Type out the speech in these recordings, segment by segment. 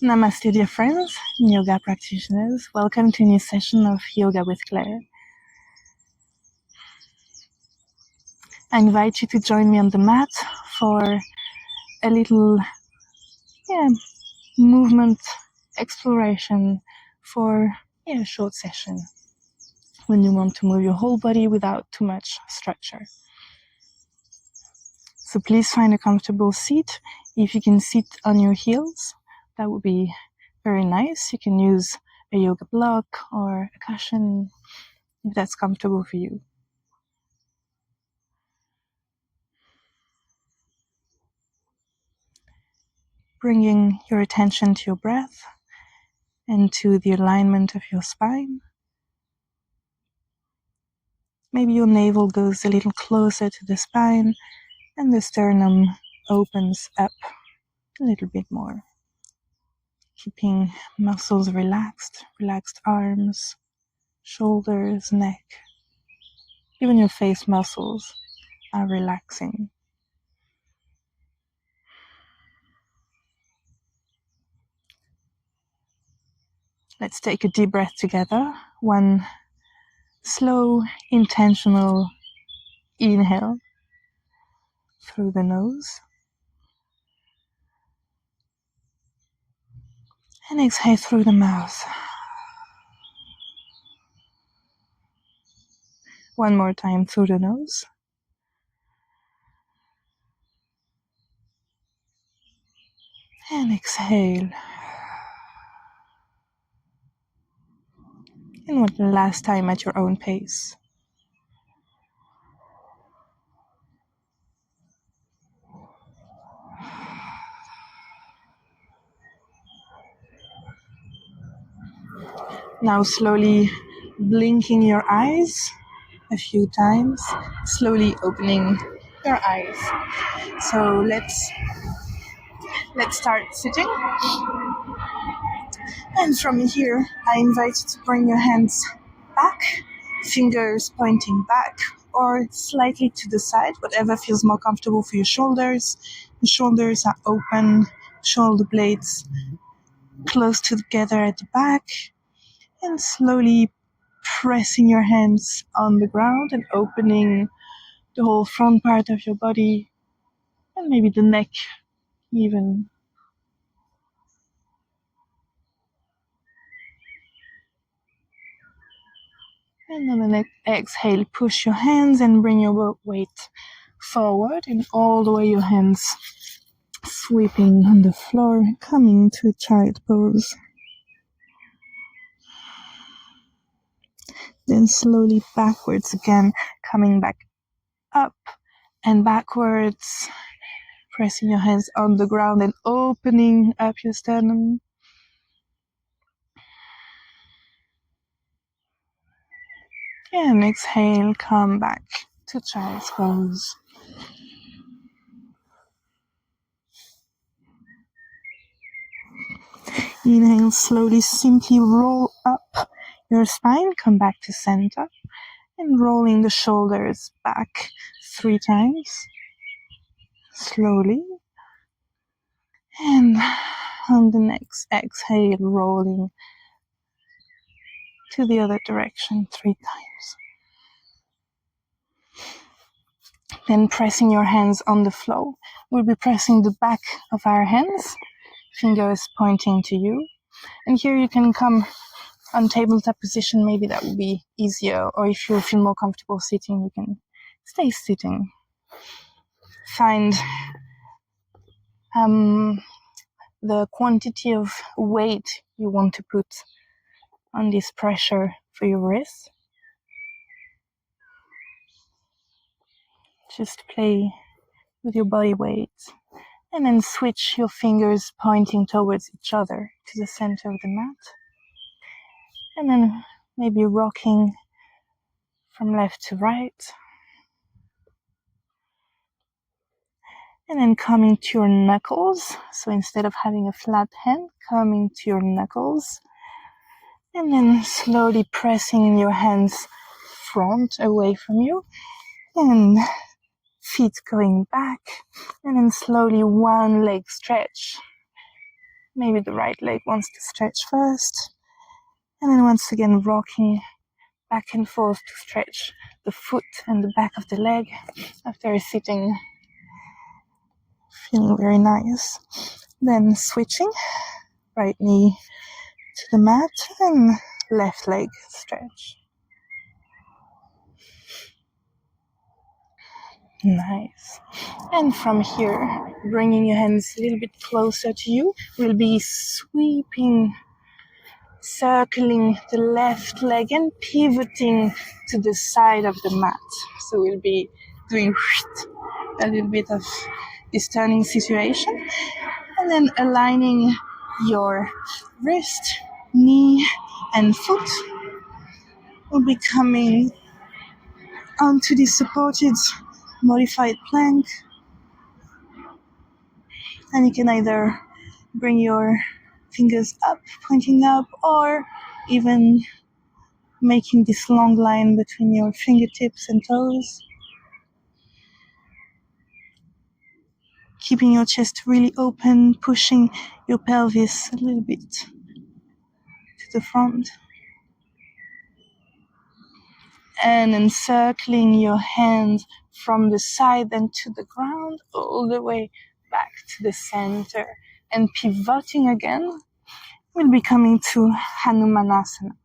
Namaste, dear friends, yoga practitioners. Welcome to a new session of Yoga with Claire. I invite you to join me on the mat for a little movement exploration for a short session when you want to move your whole body without too much structure. So please find a comfortable seat. If you can sit on your heels, that would be very nice. You can use a yoga block or a cushion if that's comfortable for you. Bringing your attention to your breath and to the alignment of your spine. Maybe your navel goes a little closer to the spine and the sternum opens up a little bit more. Keeping muscles relaxed, relaxed arms, shoulders, neck. Even your face muscles are relaxing. Let's take a deep breath together. One slow, intentional inhale through the nose. And exhale through the mouth. One more time through the nose. And exhale. And one last time at your own pace. Now slowly blinking your eyes a few times, slowly opening your eyes. So let's start sitting. And from here, I invite you to bring your hands back, fingers pointing back or slightly to the side, whatever feels more comfortable for your shoulders. The shoulders are open, shoulder blades close together at the back, and slowly pressing your hands on the ground and opening the whole front part of your body and maybe the neck even. And on the next exhale, push your hands and bring your weight forward and all the way your hands sweeping on the floor, coming to a child pose. Then slowly backwards again, coming back up and backwards, pressing your hands on the ground and opening up your sternum. And exhale, come back to child's pose. Inhale, slowly, simply roll up your spine, come back to center, and rolling the shoulders back 3 times, slowly. And on the next exhale, rolling to the other direction 3 times. Then pressing your hands on the floor. We'll be pressing the back of our hands, fingers pointing to you. And here you can come on tabletop position, maybe that would be easier. Or if you feel more comfortable sitting, you can stay sitting. Find the quantity of weight you want to put on this pressure for your wrist. Just play with your body weight and then switch your fingers pointing towards each other to the center of the mat. And then maybe rocking from left to right. And then coming to your knuckles. So instead of having a flat hand, coming to your knuckles. And then slowly pressing your hands front away from you. And feet going back. And then slowly one leg stretch. Maybe the right leg wants to stretch first. And then once again, rocking back and forth to stretch the foot and the back of the leg after sitting, feeling very nice. Then switching, right knee to the mat and left leg stretch. Nice. And from here, bringing your hands a little bit closer to you, we'll be sweeping, circling the left leg and pivoting to the side of the mat. So we'll be doing a little bit of this turning situation, and then aligning your wrist, knee, and foot. We'll be coming onto the supported modified plank, and you can either bring your fingers up, pointing up, or even making this long line between your fingertips and toes. Keeping your chest really open, pushing your pelvis a little bit to the front. And encircling your hands from the side and to the ground, all the way back to the center. And pivoting again, we'll be coming to Hanumanasana.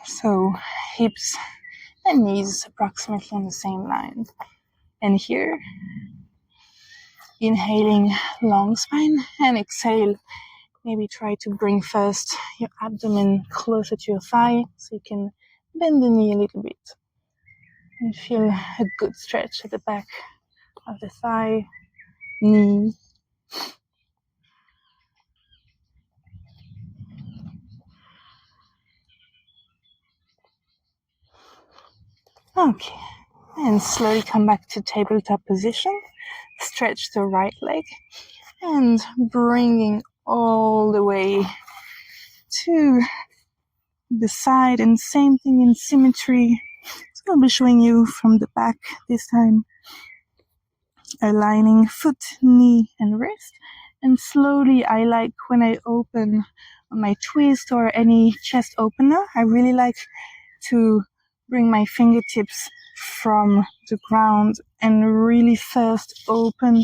So hips and knees approximately on the same line. And here, inhaling long spine, and exhale. Maybe try to bring first your abdomen closer to your thigh so you can bend the knee a little bit and feel a good stretch at the back of the thigh, knee. Okay, and slowly come back to tabletop position. Stretch the right leg and bringing all the way to the side, and same thing in symmetry. So I'll be showing you from the back this time. Aligning foot, knee, and wrist. And slowly, I like when I open my twist or any chest opener, I really like to bring my fingertips from the ground and really first open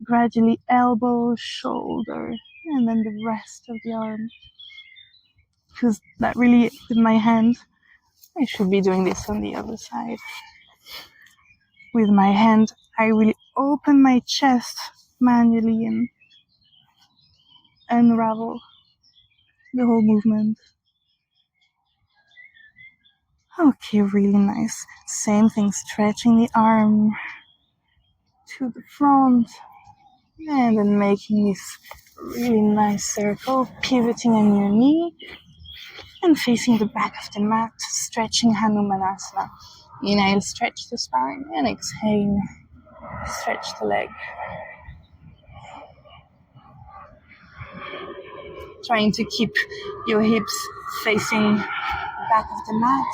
gradually elbow, shoulder, and then the rest of the arm. Because that really, with my hand, I should be doing this on the other side. With my hand, I really open my chest manually and unravel the whole movement. Okay, really nice. Same thing, stretching the arm to the front and then making this really nice circle, pivoting on your knee and facing the back of the mat, stretching Hanumanasana. Inhale, stretch the spine, and exhale, stretch the leg. Trying to keep your hips facing the back of the mat,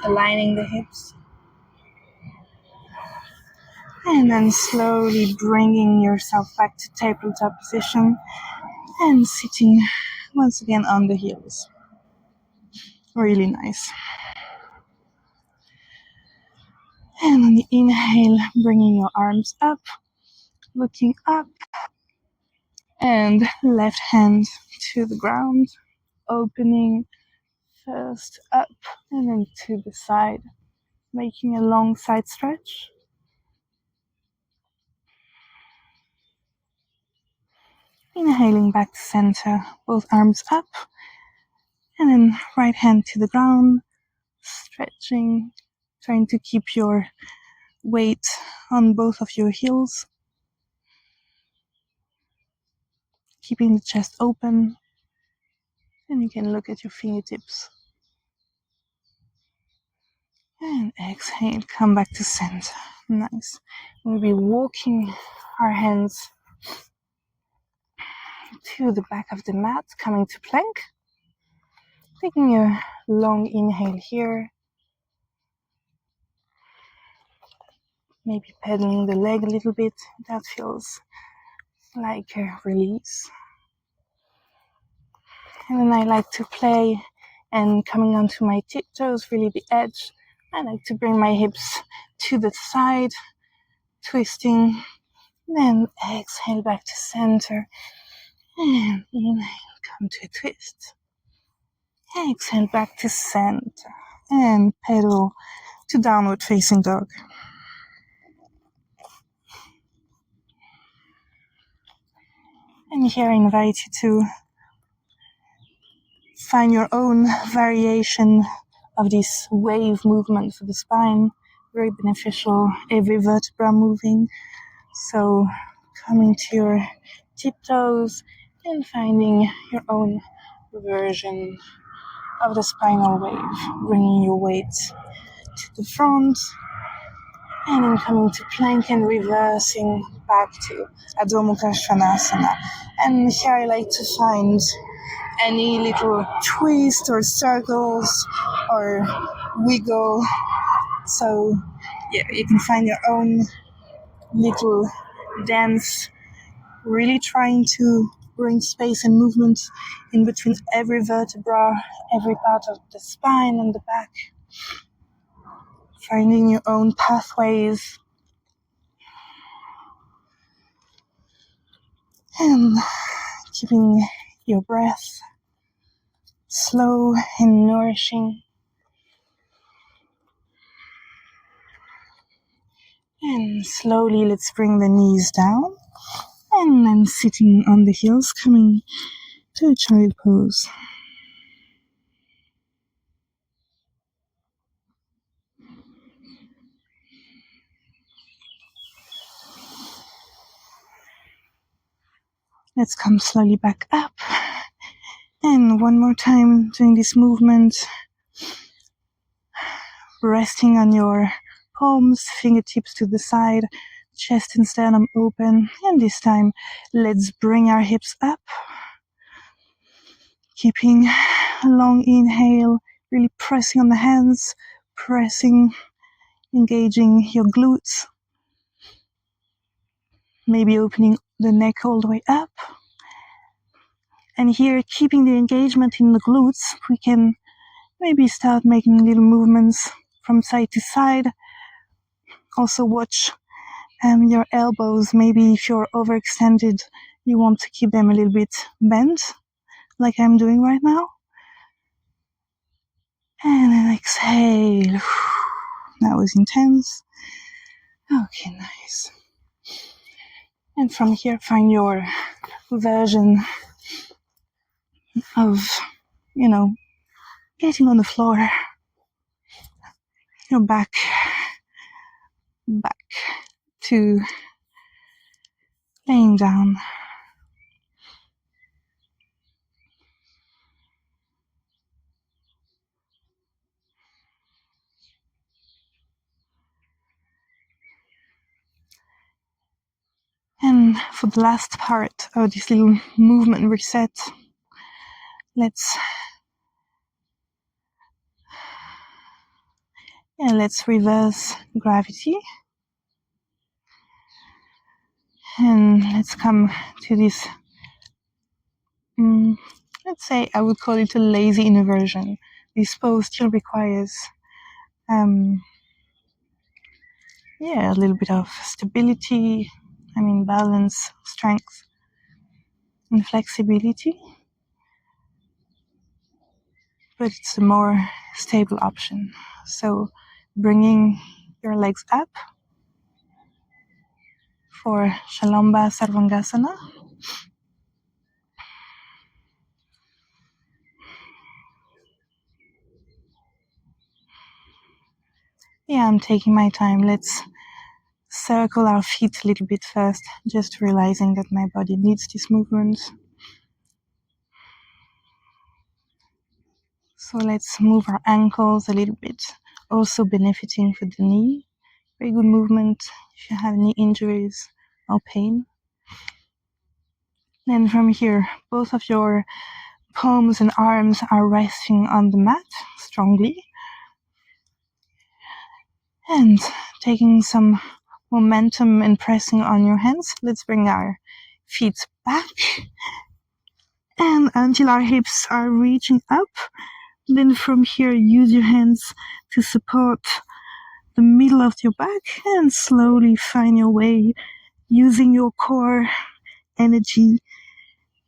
aligning the hips. And then slowly bringing yourself back to tabletop position and sitting once again on the heels. Really nice. And on the inhale, bringing your arms up, looking up, and left hand to the ground, opening first up and then to the side, making a long side stretch. Inhaling back to center, both arms up, and then right hand to the ground, stretching, trying to keep your weight on both of your heels, keeping the chest open, and you can look at your fingertips. And exhale, come back to center. Nice. We'll be walking our hands to the back of the mat, coming to plank. Taking a long inhale here. maybe pedaling the leg a little bit. That feels like a release. And then I like to play and coming onto my tiptoes, really the edge. I like to bring my hips to the side, twisting. Then exhale back to center. And inhale, come to a twist. Exhale back to center. And pedal to downward facing dog. And here I invite you to find your own variation of this wave movement for the spine. Very beneficial, every vertebra moving. So coming to your tiptoes and finding your own version of the spinal wave, bringing your weight to the front and then coming to plank and reversing back to Adho Mukha Svanasana. And here I like to find any little twist or circles or wiggle. So yeah, you can find your own little dance, really trying to bring space and movement in between every vertebra, every part of the spine and the back. Finding your own pathways. And keeping your breath slow and nourishing. And slowly let's bring the knees down. And then sitting on the heels, coming to a child pose. Let's come slowly back up. And one more time doing this movement. Resting on your palms, fingertips to the side, chest and sternum open. And this time, let's bring our hips up. Keeping a long inhale, really pressing on the hands, pressing, engaging your glutes. Maybe opening the neck all the way up. And here, keeping the engagement in the glutes, we can maybe start making little movements from side to side. Also watch your elbows. Maybe if you're overextended, you want to keep them a little bit bent, like I'm doing right now. And then exhale. That was intense. Okay, nice. And from here, find your version of, getting on the floor. Your back to laying down. And for the last part of this little movement reset, let's reverse gravity. And let's come to this, let's say I would call it a lazy inversion. This pose still requires a little bit of stability, balance, strength, and flexibility. But it's a more stable option. So bringing your legs up for Shalamba Sarvangasana. Yeah, I'm taking my time. Let's circle our feet a little bit first, just realizing that my body needs this movement. So let's move our ankles a little bit, also benefiting for the knee. Very good movement if you have knee injuries or pain. Then from here, both of your palms and arms are resting on the mat strongly. And taking some momentum and pressing on your hands. Let's bring our feet back and until our hips are reaching up. Then from here, use your hands to support the middle of your back and slowly find your way using your core energy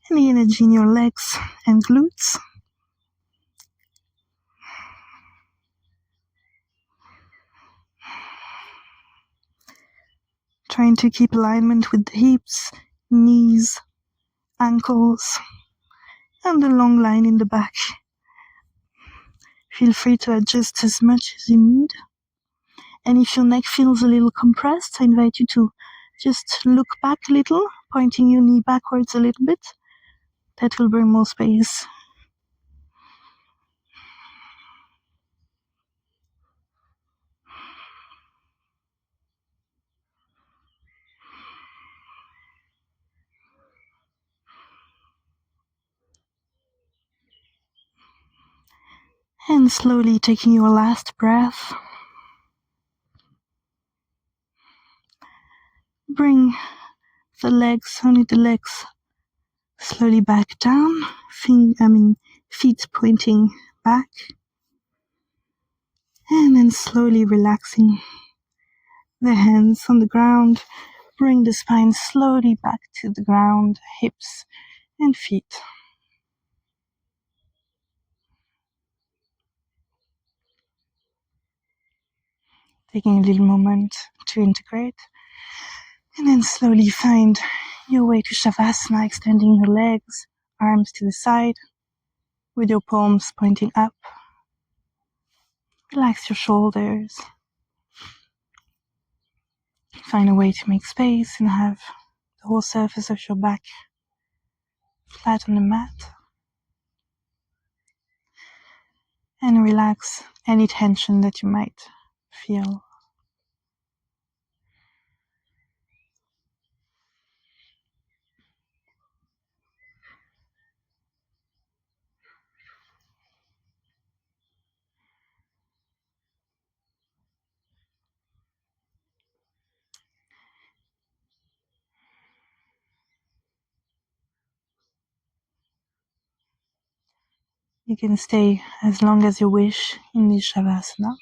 and the energy in your legs and glutes. Trying to keep alignment with the hips, knees, ankles, and the long line in the back. Feel free to adjust as much as you need. And if your neck feels a little compressed, I invite you to just look back a little, pointing your knee backwards a little bit. That will bring more space. And slowly taking your last breath, bring the legs, only the legs, slowly back down, feet pointing back, and then slowly relaxing the hands on the ground. Bring the spine slowly back to the ground, hips and feet. Taking a little moment to integrate, and then slowly find your way to Shavasana, extending your legs, arms to the side, with your palms pointing up. Relax your shoulders. Find a way to make space and have the whole surface of your back flat on the mat. And relax any tension that you might feel. You can stay as long as you wish in this Shavasana.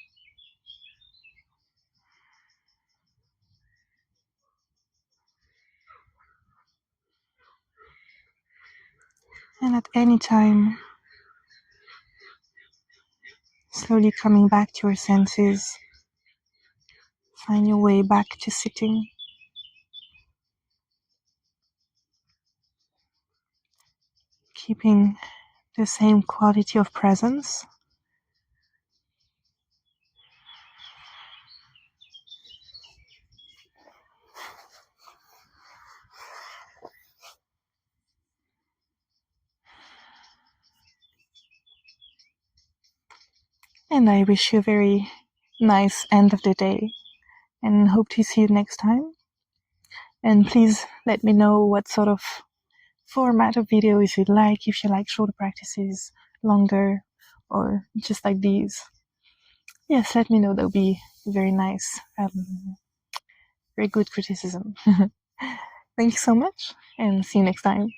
And at any time, slowly coming back to your senses, find your way back to sitting. Keeping the same quality of presence. And I wish you a very nice end of the day and hope to see you next time. And please let me know what sort of format of videos you'd like, if you like shorter practices, longer, or just like these. Yes, let me know. That would be very nice. Very good criticism. Thank you so much, and see you next time.